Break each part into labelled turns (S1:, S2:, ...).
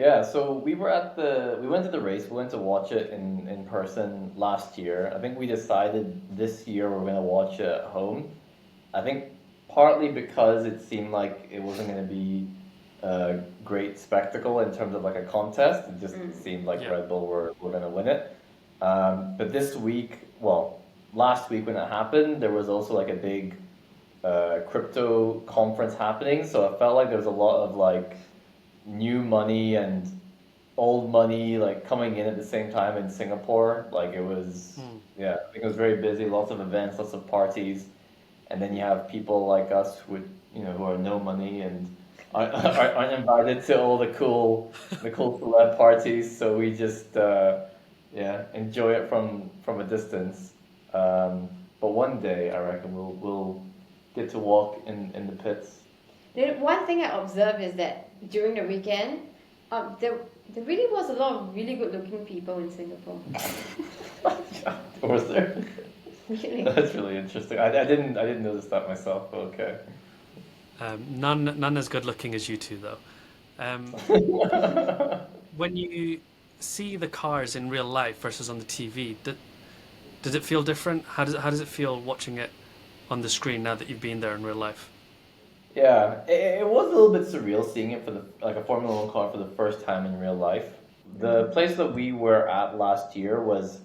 S1: Yeah, so we went to the race, we went to watch it in person last year. I think we decided this year we're gonna watch it at home. I think partly because it seemed like it wasn't gonna be a great spectacle in terms of like a contest. It just
S2: Mm.
S1: seemed like
S3: Yeah.
S1: Red Bull were gonna win it. But this week, well, last week when it happened, there was also like a big crypto conference happening, so I felt like there was a lot of like new money and old money like coming in at the same time in Singapore. Like it was,
S3: Hmm.
S1: yeah, I think it was very busy, lots of events, lots of parties, and then you have people like us with, who are no money and aren't invited to all the cool celeb parties. So we just, yeah, enjoy it from a distance. Um, but one day, I reckon we'll get to walk in the pits.
S2: The one thing I observed is that during the weekend, there really was a lot of really good looking people in Singapore.
S1: Was there?
S2: Really.
S1: That's really interesting. I didn't notice that myself. But okay.
S3: None as good looking as you two, though. Um, when you see the cars in real life versus on the TV, does it feel different? How does it feel watching it on the screen now that you've been there in real life?
S1: Yeah, it was a little bit surreal seeing it for the like a Formula One car for the first time in real life. The
S2: Mm.
S1: place that we were at last year was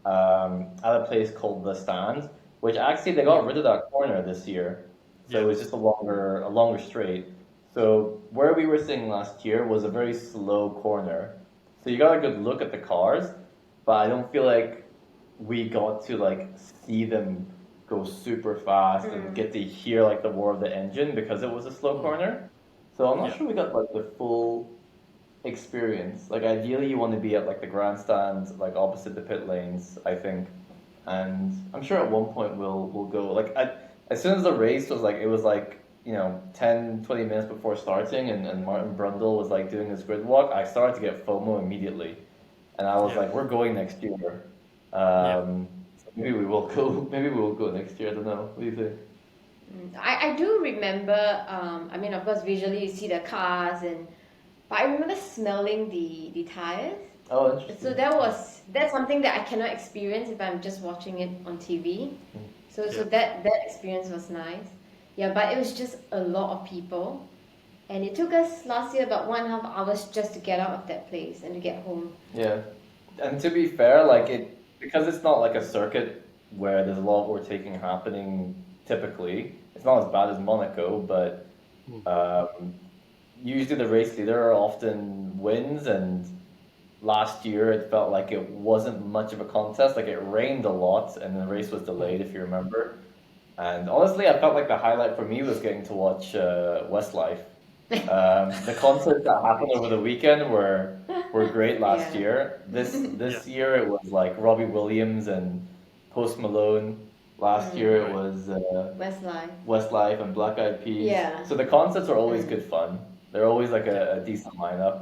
S1: at a place called The Stand, which actually they got
S3: Hmm.
S1: rid of that corner this year, so it
S3: Yeah.
S1: was just a longer straight. So where we were sitting last year was a very slow corner, so you got a good look at the cars, but I don't feel like we got to like see them go super fast and
S2: Mm.
S1: get to hear like the roar of the engine because it was a slow
S3: Hmm.
S1: corner. So I'm not
S3: Yeah.
S1: sure we got like the full experience. Like ideally you want to be at like the grandstand, like opposite the pit lanes, I think. And I'm sure at one point we'll go. As soon as the race was like it was like, 10, 20 minutes before starting and Martin Brundle was like doing his grid walk, I started to get FOMO immediately. And I was
S3: Yeah.
S1: like, we're going next year.
S3: Yeah.
S1: So maybe we will go. Maybe we will go next year. I don't know. What do you think?
S2: I do remember, I mean, of course, visually you see the cars, but I remember smelling the tires.
S1: Oh,
S2: So
S1: interesting.
S2: that's something that I cannot experience if I'm just watching it on TV. So
S3: Yeah.
S2: that experience was nice. Yeah, but it was just a lot of people, and it took us last year about 1.5 hours just to get out of that place and to get home.
S1: Yeah. And to be fair, like because it's not like a circuit where there's a lot of overtaking happening typically. It's not as bad as Monaco, but
S3: Hmm.
S1: um, usually the race leader often wins, and last year it felt like it wasn't much of a contest. Like it rained a lot, and the race was
S3: Hmm.
S1: delayed, if you remember. And honestly, I felt like the highlight for me was getting to watch Westlife. The concerts that happened over the weekend were great last
S2: Yeah.
S1: year. This
S3: Yeah.
S1: this year it was like Robbie Williams and Post Malone. Last year it
S2: Mm.
S3: Right.
S1: was
S2: Westlife.
S1: Westlife and Black Eyed Peas.
S2: Yeah.
S1: So the concerts are always
S2: Mm.
S1: good fun. They're always like
S3: Yeah.
S1: a decent lineup.